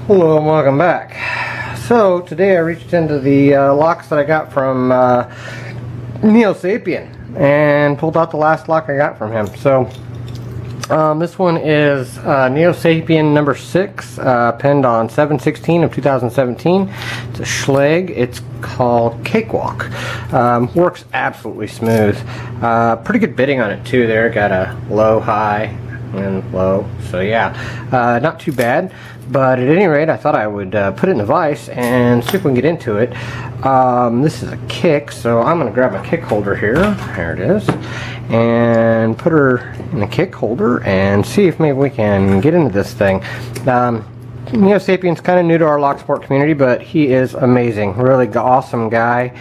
Hello and welcome back. So today I reached into the locks that I got from NeoSapien and pulled out the last lock I got from him. So this one is NeoSapien number 6, penned on 7/16 of 2017. It's a Schlage. It's called Cakewalk. Works absolutely smooth. Pretty good bitting on it too there. Got a low, high, and low. So yeah, not too bad. But at any rate, I thought I would put it in the vise and see if we can get into it. This is a kick, so I'm going to grab a kick holder here. There it is. And put her in the kick holder and see if maybe we can get into this thing. NeoSapien's kind of new to our lock sport community, but he is amazing. Really awesome guy.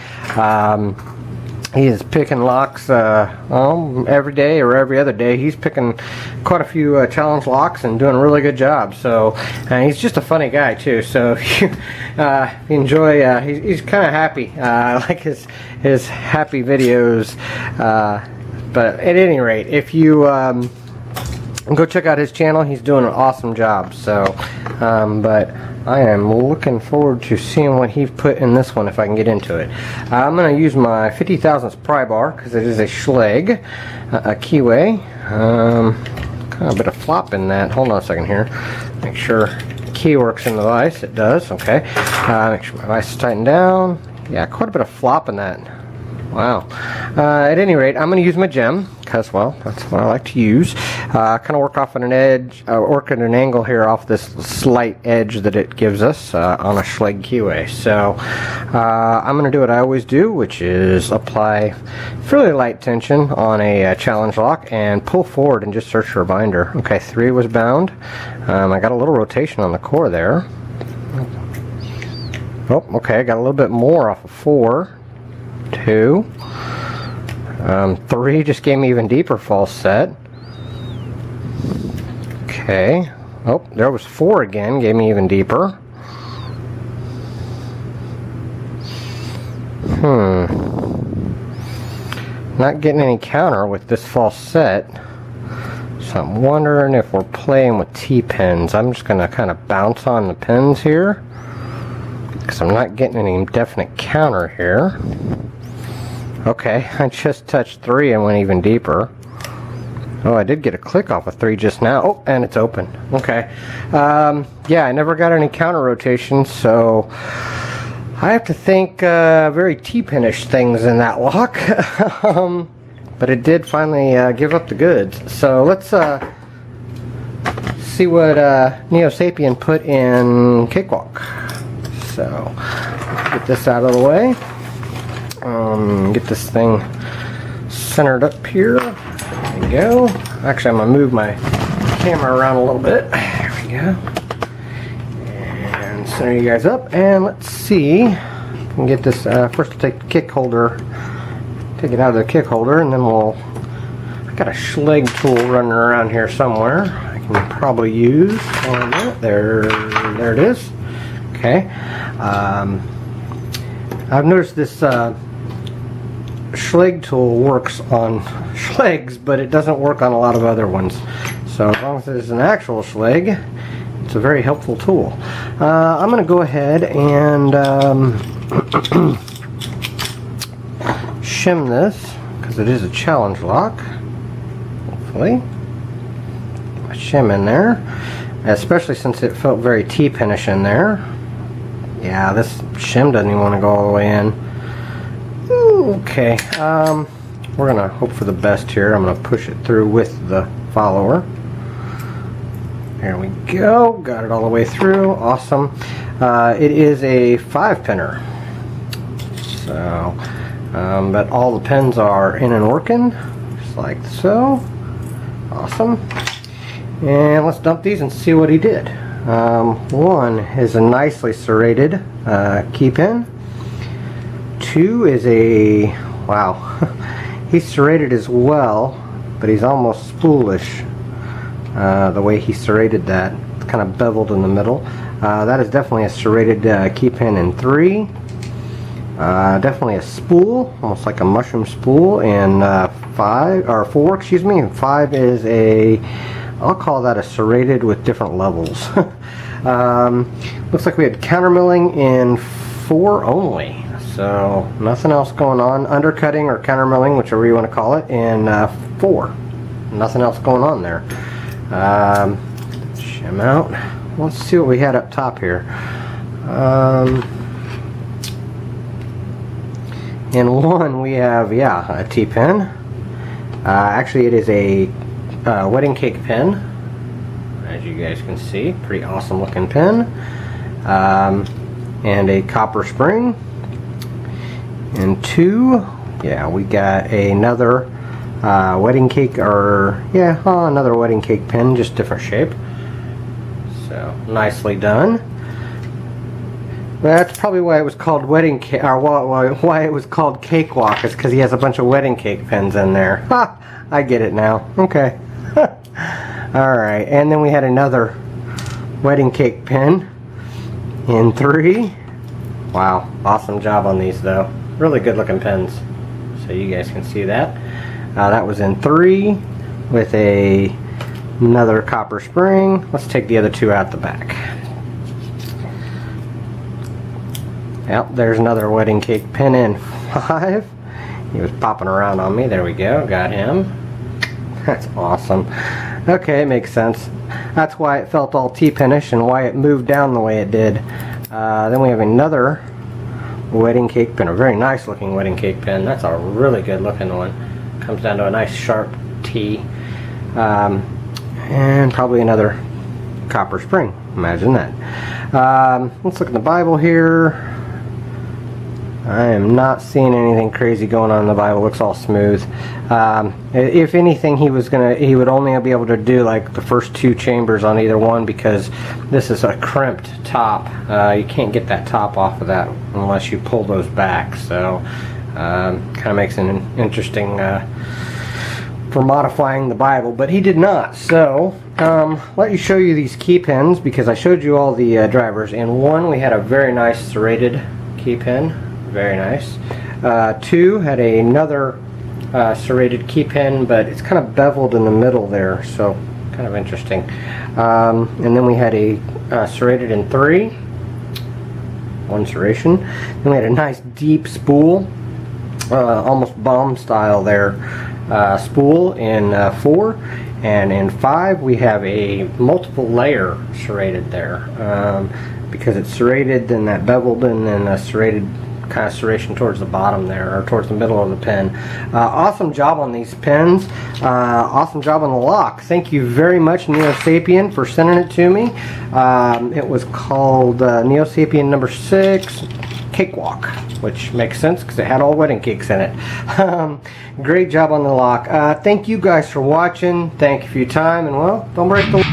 He is picking locks every day or every other day. He's picking quite a few challenge locks and doing a really good job. So, and he's just a funny guy too. So, if you enjoy, he's kind of happy. I like his happy videos. But at any rate, if you go check out his channel, he's doing an awesome job. So, but I am looking forward to seeing what he's put in this one if I can get into it. I'm going to use my 50 thousandths pry bar because it is a Schlage, a keyway. Kind of a bit of flop in that. Hold on a second here. Make sure the key works in the vise. It does. Okay. Make sure my vise is tightened down. Yeah, quite a bit of flop in that. Wow. At any rate, I'm going to use my gem because, well, that's what I like to use. Kind of work off at an edge, work at an angle here off this slight edge that it gives us on a Schlage keyway. So I'm going to do what I always do, which is apply fairly light tension on a challenge lock and pull forward and just search for a binder. Okay, 3 was bound. I got a little rotation on the core there. Oh, okay, I got a little bit more off of 4. 2. 3 just gave me even deeper false set. Okay. Oh, there was 4 again, gave me even deeper. Not getting any counter with this false set. So I'm wondering if we're playing with T-pins. I'm just going to kind of bounce on the pins here, because I'm not getting any definite counter here. Okay, I just touched 3 and went even deeper. Oh, I did get a click off of 3 just now. Oh, and it's open. Okay. Yeah, I never got any counter rotations, so I have to think very T-pinish things in that lock. But it did finally give up the goods. So let's see what NeoSapien put in Cakewalk. So let's get this out of the way. Get this thing centered up here. There we go. Actually, I'm going to move my camera around a little bit. There we go. And center you guys up. And let's see if we can get this. First, we'll take the kick holder, take it out of the kick holder, and then I got a Schlage tool running around here somewhere. I can probably use on that. There it is. Okay. I've noticed this Schlage tool works on Schlages, but it doesn't work on a lot of other ones. So as long as it's an actual Schlage, it's a very helpful tool. I'm going to go ahead and shim this, because it is a challenge lock. Hopefully. A shim in there, especially since it felt very T-pinish in there. Yeah, this shim doesn't even want to go all the way in. Okay, we're going to hope for the best here. I'm going to push it through with the follower. There we go. Got it all the way through. Awesome. It is a 5-pinner. So, but all the pins are in and working, just like so. Awesome. And let's dump these and see what he did. 1 is a nicely serrated key pin. 2 is a, wow, he's serrated as well, but he's almost spoolish the way he serrated that. It's kind of beveled in the middle. That is definitely a serrated key pin in 3. Definitely a spool, almost like a mushroom spool in 5, or 4, excuse me. And 5 is a, I'll call that a serrated with different levels. Looks like we had countermilling in 4 only. So nothing else going on. Undercutting or countermilling, whichever you want to call it, in 4. Nothing else going on there. Shim out. Let's see what we had up top here. In 1 we have, a T-pin. Actually it is a wedding cake pin, as you guys can see. Pretty awesome looking pin. And a copper spring. And 2, we got another wedding cake, or another wedding cake pin, just different shape. So nicely done. That's probably why it was called wedding cake, or why it was called cakewalk, is because he has a bunch of wedding cake pins in there. Ha! I get it now. Okay. Alright, and then we had another wedding cake pin in 3. Wow, awesome job on these though. Really good looking pins. So you guys can see that. That was in 3 with another copper spring. Let's take the other 2 out the back. Yep, there's another wedding cake pin in 5. He was popping around on me. There we go. Got him. That's awesome. Okay, it makes sense. That's why it felt all T-pinish and why it moved down the way it did. Then we have another wedding cake pin. A very nice looking wedding cake pin. That's a really good looking one. Comes down to a nice sharp T. And probably another copper spring. Imagine that. Let's look at the Bible here. I am not seeing anything crazy going on in the Bible. It looks all smooth. If anything, he would only be able to do like the first 2 chambers on either one, because this is a crimped top. You can't get that top off of that unless you pull those back. So kind of makes it interesting for modifying the Bible, but he did not. So let me show you these key pins, because I showed you all the drivers. In 1 we had a very nice serrated key pin. Very nice. 2 had another serrated key pin, but it's kind of beveled in the middle there, so kind of interesting. And then we had a serrated in 3. 1 serration. Then we had a nice deep spool, almost bomb style there, spool in 4. And in 5 we have a multiple layer serrated there. Because it's serrated, then that beveled, and then a serrated kind of serration towards the bottom there, or towards the middle of the pin. Awesome job on these pins. Awesome job on the lock. Thank you very much, NeoSapien, for sending it to me. It was called NeoSapien number 6 Cakewalk, which makes sense because it had all wedding cakes in it. Great job on the lock. Thank you guys for watching. Thank you for your time, and well, don't break the